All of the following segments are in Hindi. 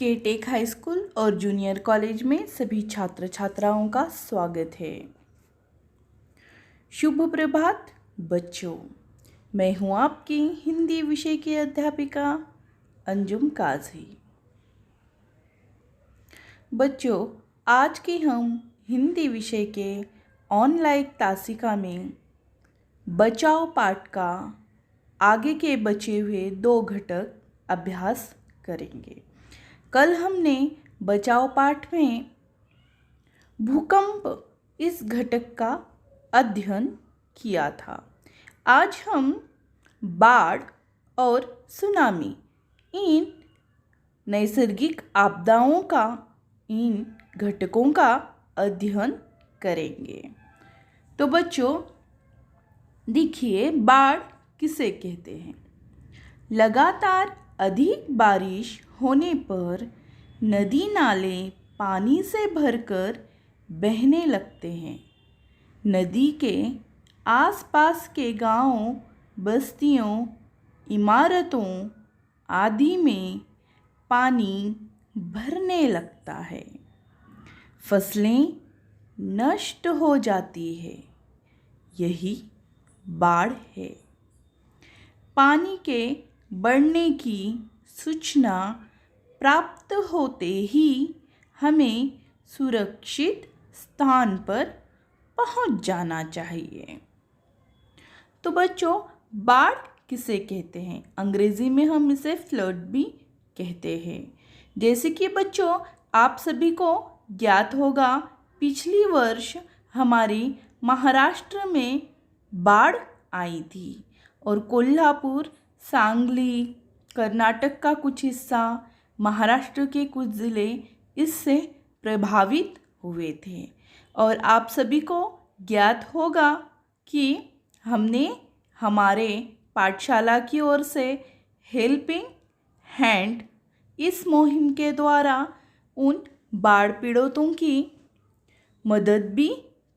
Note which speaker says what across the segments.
Speaker 1: केटेक हाई स्कूल और जूनियर कॉलेज में सभी छात्र छात्राओं का स्वागत है। शुभ प्रभात बच्चों, मैं हूँ आपकी हिंदी विषय की अध्यापिका अंजुम काजी। बच्चों, आज की हम हिंदी विषय के ऑनलाइन तासिका में बचाव पाठ का आगे के बचे हुए 2 घटक अभ्यास करेंगे। कल हमने बचाव पाठ में भूकंप इस घटक का अध्ययन किया था। आज हम बाढ़ और सुनामी इन नैसर्गिक आपदाओं का इन घटकों का अध्ययन करेंगे। तो बच्चों देखिए, बाढ़ किसे कहते हैं? लगातार अधिक बारिश होने पर नदी नाले पानी से भरकर बहने लगते हैं। नदी के आसपास के गांवों, बस्तियों, इमारतों आदि में पानी भरने लगता है। फसलें नष्ट हो जाती है। यही बाढ़ है। पानी के बढ़ने की सूचना प्राप्त होते ही हमें सुरक्षित स्थान पर पहुंच जाना चाहिए। तो बच्चों, बाढ़ किसे कहते हैं? अंग्रेजी में हम इसे फ्लड भी कहते हैं। जैसे कि बच्चों आप सभी को ज्ञात होगा, पिछली वर्ष हमारे महाराष्ट्र में बाढ़ आई थी और कोल्हापुर, सांगली, कर्नाटक का कुछ हिस्सा, महाराष्ट्र के कुछ ज़िले इससे प्रभावित हुए थे। और आप सभी को ज्ञात होगा कि हमने हमारे पाठशाला की ओर से हेल्पिंग हैंड इस मुहिम के द्वारा उन बाढ़ पीड़ितों की मदद भी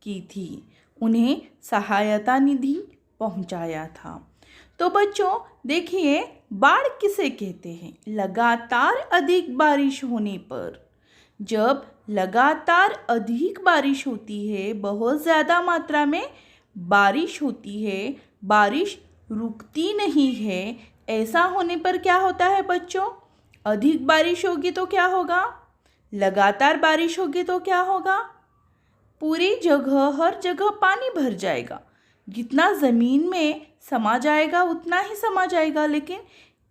Speaker 1: की थी, उन्हें सहायता निधि पहुंचाया था। तो बच्चों देखिए, बाढ़ किसे कहते हैं? लगातार अधिक बारिश होने पर, जब लगातार अधिक बारिश होती है, बहुत ज़्यादा मात्रा में बारिश होती है, बारिश रुकती नहीं है, ऐसा होने पर क्या होता है बच्चों? अधिक बारिश होगी तो क्या होगा? लगातार बारिश होगी तो क्या होगा? पूरी जगह, हर जगह पानी भर जाएगा। जितना ज़मीन में समा जाएगा उतना ही समा जाएगा, लेकिन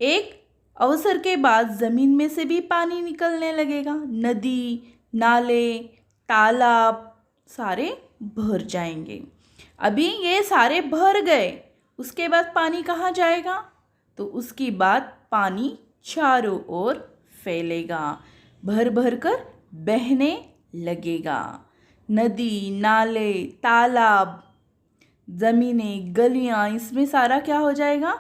Speaker 1: एक अवसर के बाद ज़मीन में से भी पानी निकलने लगेगा। नदी, नाले, तालाब सारे भर जाएंगे। अभी ये सारे भर गए, उसके बाद पानी कहाँ जाएगा? तो उसके बाद पानी चारों ओर फैलेगा, भर भर कर बहने लगेगा। नदी, नाले, तालाब, ज़मीनें, गलियाँ, इसमें सारा क्या हो जाएगा?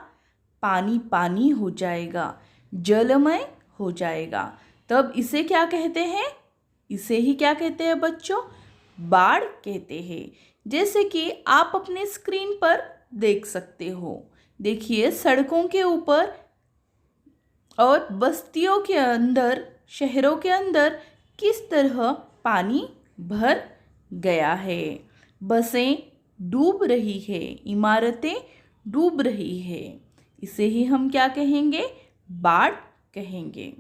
Speaker 1: पानी पानी हो जाएगा, जलमय हो जाएगा। तब इसे क्या कहते हैं? इसे ही क्या कहते हैं बच्चों? बाढ़ कहते हैं। जैसे कि आप अपने स्क्रीन पर देख सकते हो। देखिए, सड़कों के ऊपर और बस्तियों के अंदर, शहरों के अंदर किस तरह पानी भर गया है। बसें डूब रही है, इमारतें डूब रही है। इसे ही हम क्या कहेंगे? बाढ़ कहेंगे।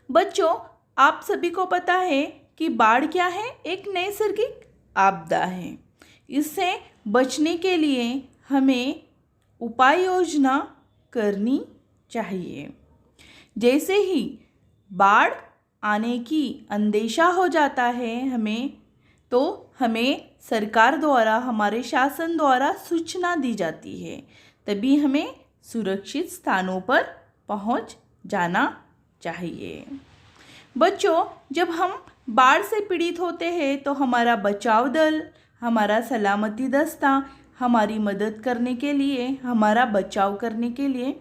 Speaker 1: बच्चों, आप सभी को पता है कि बाढ़ क्या है? एक नैसर्गिक आपदा है। इससे बचने के लिए हमें उपाय योजना करनी चाहिए। जैसे ही बाढ़ आने की अंदेशा हो जाता है हमें सरकार द्वारा, हमारे शासन द्वारा सूचना दी जाती है। तभी हमें सुरक्षित स्थानों पर पहुंच जाना चाहिए। बच्चों, जब हम बाढ़ से पीड़ित होते हैं तो हमारा बचाव दल, हमारा सलामती दस्ता हमारी मदद करने के लिए, हमारा बचाव करने के लिए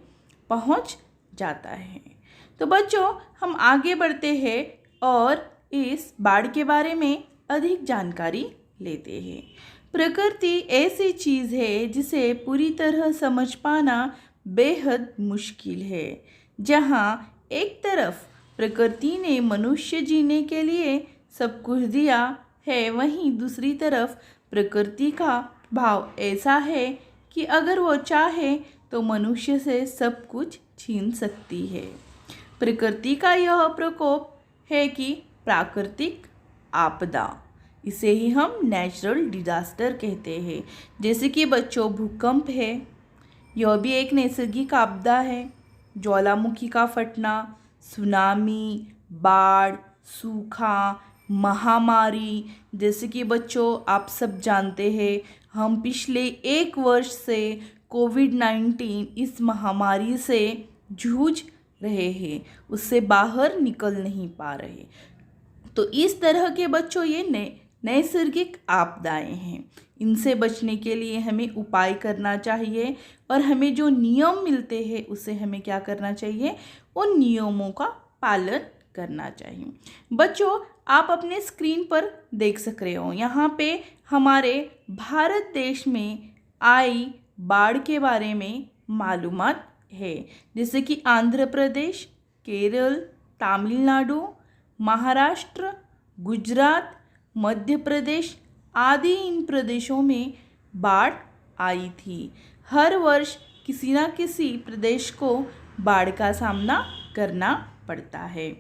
Speaker 1: पहुंच जाता है। तो बच्चों, हम आगे बढ़ते हैं और इस बाढ़ के बारे में अधिक जानकारी लेते हैं। प्रकृति ऐसी चीज़ है जिसे पूरी तरह समझ पाना बेहद मुश्किल है। जहाँ एक तरफ प्रकृति ने मनुष्य जीने के लिए सब कुछ दिया है, वहीं दूसरी तरफ प्रकृति का भाव ऐसा है कि अगर वो चाहे तो मनुष्य से सब कुछ छीन सकती है। प्रकृति का यह प्रकोप है कि प्राकृतिक आपदा, इसे ही हम नेचुरल डिजास्टर कहते हैं। जैसे कि बच्चों भूकंप है, यह भी एक नैसर्गिक आपदा है। ज्वालामुखी का फटना, सुनामी, बाढ़, सूखा, महामारी, जैसे कि बच्चों आप सब जानते हैं हम पिछले 1 वर्ष से कोविड-19 इस महामारी से जूझ रहे हैं, उससे बाहर निकल नहीं पा रहे। तो इस तरह के बच्चों ये नैसर्गिक आपदाएं हैं। इनसे बचने के लिए हमें उपाय करना चाहिए और हमें जो नियम मिलते हैं उसे हमें क्या करना चाहिए, उन नियमों का पालन करना चाहिए। बच्चों आप अपने स्क्रीन पर देख सक रहे हो, यहाँ पे हमारे भारत देश में आई बाढ़ के बारे में मालूमात है। जैसे कि आंध्र प्रदेश, केरल, तमिलनाडु, महाराष्ट्र, गुजरात, मध्य प्रदेश आदि इन प्रदेशों में बाढ़ आई थी। हर वर्ष किसी न किसी प्रदेश को बाढ़ का सामना करना पड़ता है।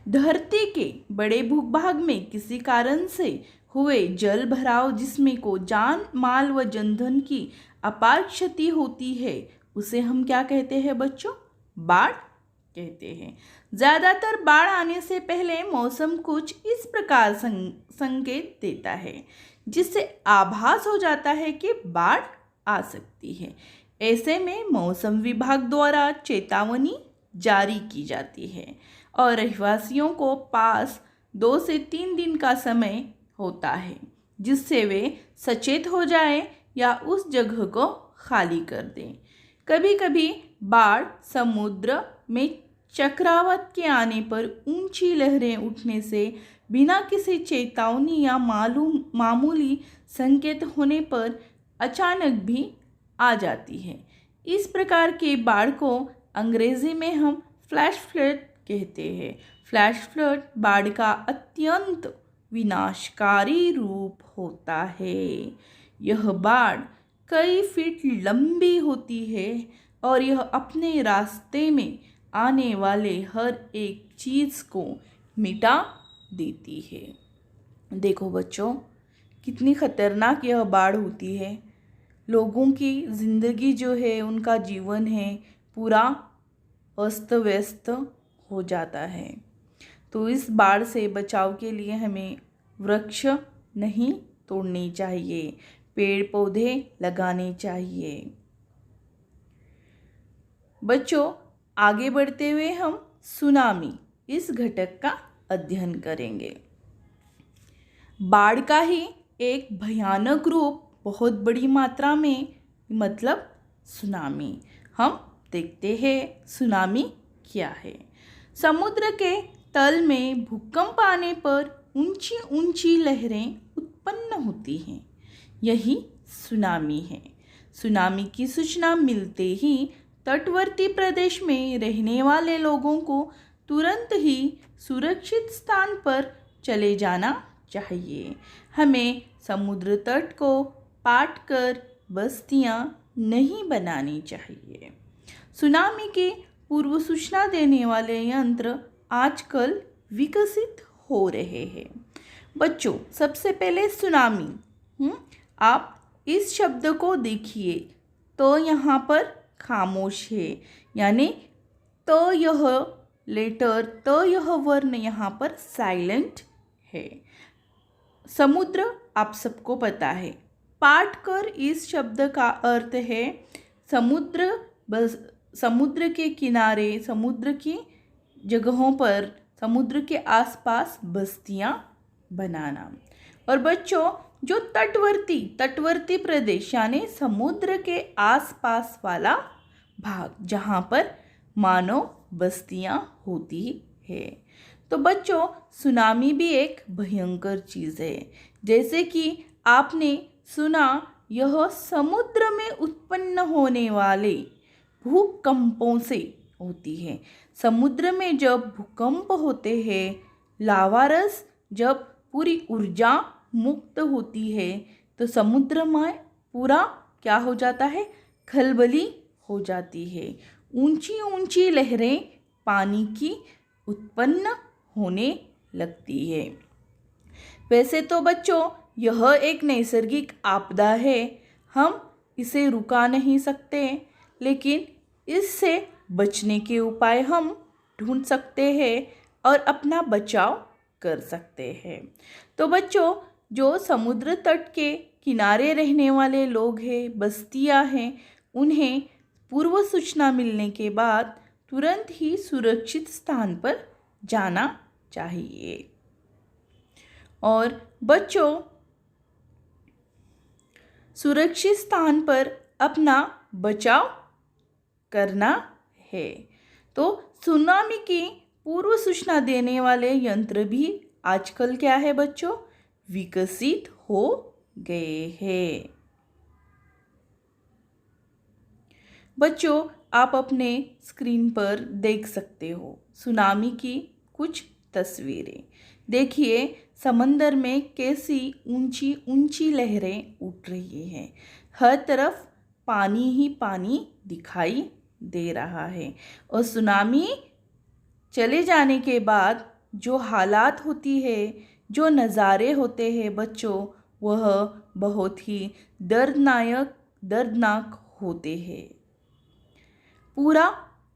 Speaker 1: धरती के बड़े भूभाग में किसी कारण से हुए जल भराव जिसमें को जान माल व जनधन की अपार क्षति होती है, उसे हम क्या कहते हैं बच्चों, बाढ़ कहते हैं। ज़्यादातर बाढ़ आने से पहले मौसम कुछ इस प्रकार संकेत देता है जिससे आभास हो जाता है कि बाढ़ आ सकती है। ऐसे में मौसम विभाग द्वारा चेतावनी जारी की जाती है और रहवासियों को पास 2 से 3 दिन का समय होता है जिससे वे सचेत हो जाएं या उस जगह को खाली कर दें। कभी कभी बाढ़ समुद्र में चक्रवात के आने पर ऊंची लहरें उठने से बिना किसी चेतावनी या मामूली संकेत होने पर अचानक भी आ जाती है। इस प्रकार के बाढ़ को अंग्रेजी में हम फ्लैश फ्लड कहते हैं। फ्लैश फ्लड बाढ़ का अत्यंत विनाशकारी रूप होता है। यह बाढ़ कई फीट लंबी होती है और यह अपने रास्ते में आने वाले हर एक चीज़ को मिटा देती है। देखो बच्चों कितनी खतरनाक यह बाढ़ होती है। लोगों की ज़िंदगी जो है, उनका जीवन है, पूरा अस्त व्यस्त हो जाता है। तो इस बाढ़ से बचाव के लिए हमें वृक्ष नहीं तोड़ने चाहिए, पेड़ पौधे लगाने चाहिए। बच्चों आगे बढ़ते हुए हम सुनामी इस घटक का अध्ययन करेंगे। बाढ़ का ही एक भयानक रूप बहुत बड़ी मात्रा में मतलब सुनामी। हम देखते हैं सुनामी क्या है। समुद्र के तल में भूकंप आने पर ऊंची ऊंची लहरें उत्पन्न होती हैं, यही सुनामी है। सुनामी की सूचना मिलते ही तटवर्ती प्रदेश में रहने वाले लोगों को तुरंत ही सुरक्षित स्थान पर चले जाना चाहिए। हमें समुद्र तट को पाट कर बस्तियां नहीं बनानी चाहिए। सुनामी की पूर्व सूचना देने वाले यंत्र आजकल विकसित हो रहे हैं। बच्चों सबसे पहले सुनामी, आप इस शब्द को देखिए तो यहाँ पर खामोश है, यानी तो यह लेटर, तो यह वर्ण यहाँ पर साइलेंट है। समुद्र आप सबको पता है। पाट कर इस शब्द का अर्थ है समुद्र के किनारे, समुद्र की जगहों पर, समुद्र के आसपास बस्तियां बनाना। और बच्चों जो तटवर्ती प्रदेश यानी समुद्र के आसपास वाला भाग जहाँ पर मानव बस्तियां होती है। तो बच्चों सुनामी भी एक भयंकर चीज़ है। जैसे कि आपने सुना, यह समुद्र में उत्पन्न होने वाले भूकंपों से होती है। समुद्र में जब भूकंप होते हैं, लावारस जब पूरी ऊर्जा मुक्त होती है, तो समुद्र में पूरा क्या हो जाता है, खलबली हो जाती है। ऊंची ऊंची लहरें पानी की उत्पन्न होने लगती है। वैसे तो बच्चों यह एक नैसर्गिक आपदा है, हम इसे रुका नहीं सकते, लेकिन इससे बचने के उपाय हम ढूंढ सकते हैं और अपना बचाव कर सकते हैं। तो बच्चों, जो समुद्र तट के किनारे रहने वाले लोग हैं, बस्तियां हैं, उन्हें पूर्व सूचना मिलने के बाद तुरंत ही सुरक्षित स्थान पर जाना चाहिए। और बच्चों, सुरक्षित स्थान पर अपना बचाव करना है। तो सुनामी की पूर्व सूचना देने वाले यंत्र भी आजकल क्या है बच्चों, विकसित हो गए हैं। बच्चों, आप अपने स्क्रीन पर देख सकते हो सुनामी की कुछ तस्वीरें। देखिए समंदर में कैसी ऊंची ऊंची लहरें उठ रही हैं। हर तरफ पानी ही पानी दिखाई दे रहा है। और सुनामी चले जाने के बाद जो हालात होती है, जो नज़ारे होते हैं बच्चों, वह बहुत ही दर्दनाक होते हैं। पूरा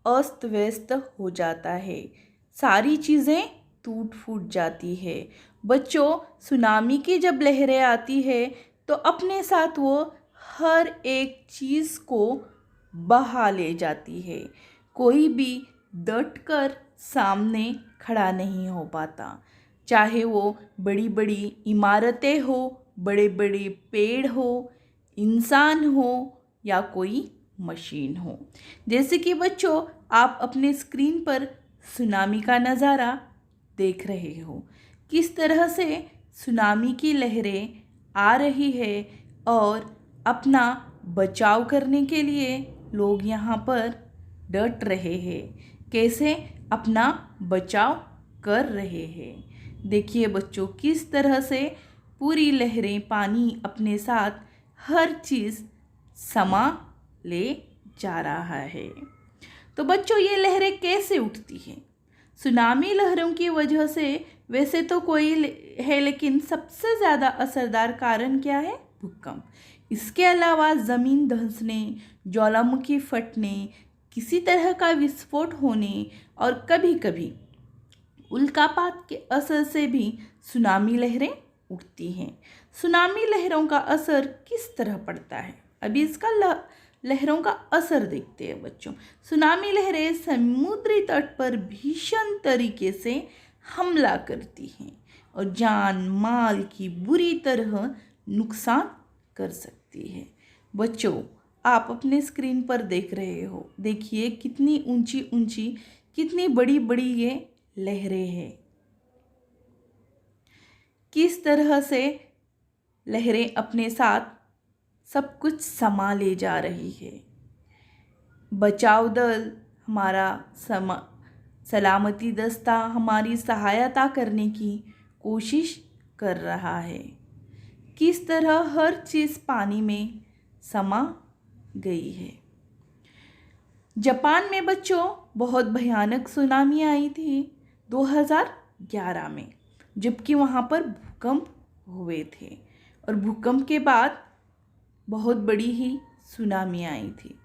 Speaker 1: अस्त व्यस्त हो जाता है, सारी चीज़ें टूट फूट जाती है। बच्चों, सुनामी की जब लहरें आती है तो अपने साथ वो हर एक चीज़ को बहा ले जाती है। कोई भी डट कर सामने खड़ा नहीं हो पाता, चाहे वो बड़ी बड़ी इमारतें हो, बड़े बड़े पेड़ हो, इंसान हो या कोई मशीन हो। जैसे कि बच्चों आप अपने स्क्रीन पर सुनामी का नज़ारा देख रहे हो, किस तरह से सुनामी की लहरें आ रही है और अपना बचाव करने के लिए लोग यहाँ पर डट रहे हैं, कैसे अपना बचाव कर रहे हैं। देखिए बच्चों, किस तरह से पूरी लहरें पानी अपने साथ हर चीज़ समा ले जा रहा है। तो बच्चों, ये लहरें कैसे उठती हैं? सुनामी लहरों की वजह से वैसे तो कोई है, लेकिन सबसे ज़्यादा असरदार कारण क्या है? भूकंप। इसके अलावा ज़मीन धंसने, ज्वालामुखी फटने, किसी तरह का विस्फोट होने और कभी कभी उल्कापात के असर से भी सुनामी लहरें उठती हैं। सुनामी लहरों का असर किस तरह पड़ता है? अभी इसका लहरों का असर देखते हैं बच्चों। सुनामी लहरें समुद्री तट पर भीषण तरीके से हमला करती हैं और जान माल की बुरी तरह नुकसान कर सकती है। बच्चों, आप अपने स्क्रीन पर देख रहे हो, देखिए कितनी ऊंची ऊंची, कितनी बड़ी बड़ी ये लहरें हैं। किस तरह से लहरें अपने साथ सब कुछ समा ले जा रही है। बचाव दल, हमारा सलामती दस्ता हमारी सहायता करने की कोशिश कर रहा है। किस तरह हर चीज़ पानी में समा गई है। जापान में बच्चों बहुत भयानक सुनामी आई थी 2011 में, जबकि वहाँ पर भूकंप हुए थे और भूकंप के बाद बहुत बड़ी ही सुनामी आई थी।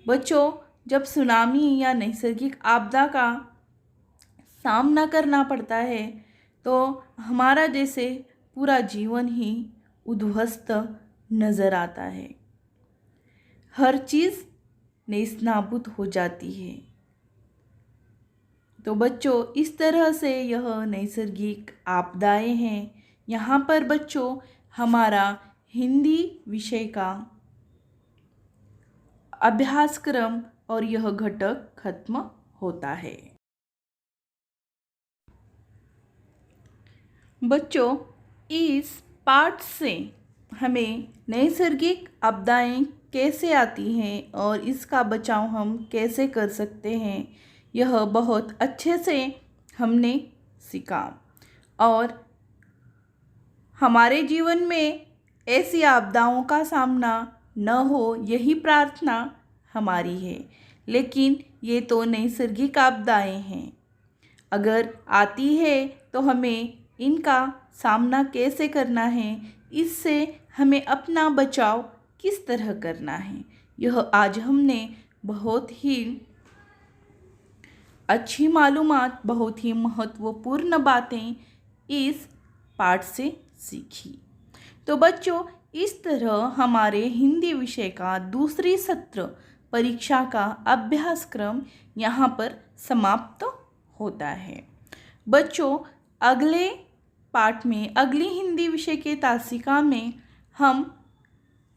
Speaker 1: बच्चों, जब सुनामी या नैसर्गिक आपदा का सामना करना पड़ता है तो हमारा जैसे पूरा जीवन ही उद्ध्वस्त नज़र आता है। हर चीज़ नेस्तनाबूद हो जाती है। तो बच्चों, इस तरह से यह नैसर्गिक आपदाएं हैं। यहाँ पर बच्चों हमारा हिंदी विषय का अभ्यासक्रम और यह घटक खत्म होता है। बच्चों, इस पाठ से हमें नैसर्गिक आपदाएं कैसे आती हैं और इसका बचाव हम कैसे कर सकते हैं, यह बहुत अच्छे से हमने सीखा। और हमारे जीवन में ऐसी आपदाओं का सामना न हो, यही प्रार्थना हमारी है। लेकिन ये तो नैसर्गिक आपदाएं हैं, अगर आती है तो हमें इनका सामना कैसे करना है, इससे हमें अपना बचाव किस तरह करना है, यह आज हमने बहुत ही अच्छी मालूमात, बहुत ही महत्वपूर्ण बातें इस पाठ से सीखी। तो बच्चों, इस तरह हमारे हिंदी विषय का दूसरी सत्र परीक्षा का अभ्यासक्रम यहाँ पर समाप्त होता है। बच्चों, अगले पाठ में, अगली हिंदी विषय के तासिका में हम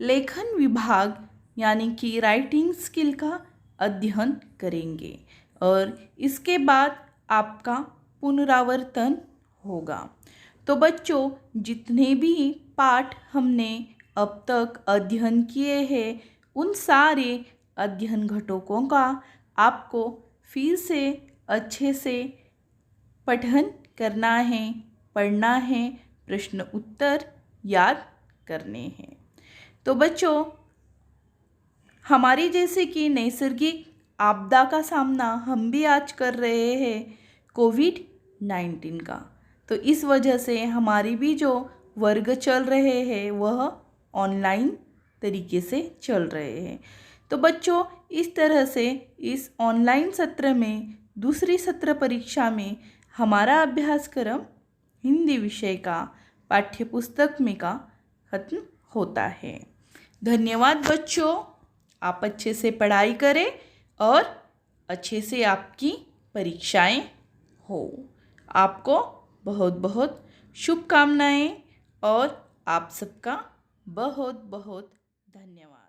Speaker 1: लेखन विभाग यानी कि राइटिंग स्किल का अध्ययन करेंगे और इसके बाद आपका पुनरावर्तन होगा। तो बच्चों, जितने भी पाठ हमने अब तक अध्ययन किए हैं, उन सारे अध्ययन घटकों का आपको फिर से अच्छे से पठन करना है, पढ़ना है, प्रश्न उत्तर याद करने हैं। तो बच्चों, हमारी जैसे कि नैसर्गिक आपदा का सामना हम भी आज कर रहे हैं कोविड-19 का, तो इस वजह से हमारी भी जो वर्ग चल रहे हैं वह ऑनलाइन तरीके से चल रहे हैं। तो बच्चों, इस तरह से इस ऑनलाइन सत्र में, दूसरी सत्र परीक्षा में हमारा अभ्यासक्रम हिंदी विषय का पाठ्य पुस्तक में का खत्म होता है। धन्यवाद बच्चों, आप अच्छे से पढ़ाई करें और अच्छे से आपकी परीक्षाएं हो। आपको बहुत बहुत शुभकामनाएं और आप सबका बहुत बहुत धन्यवाद।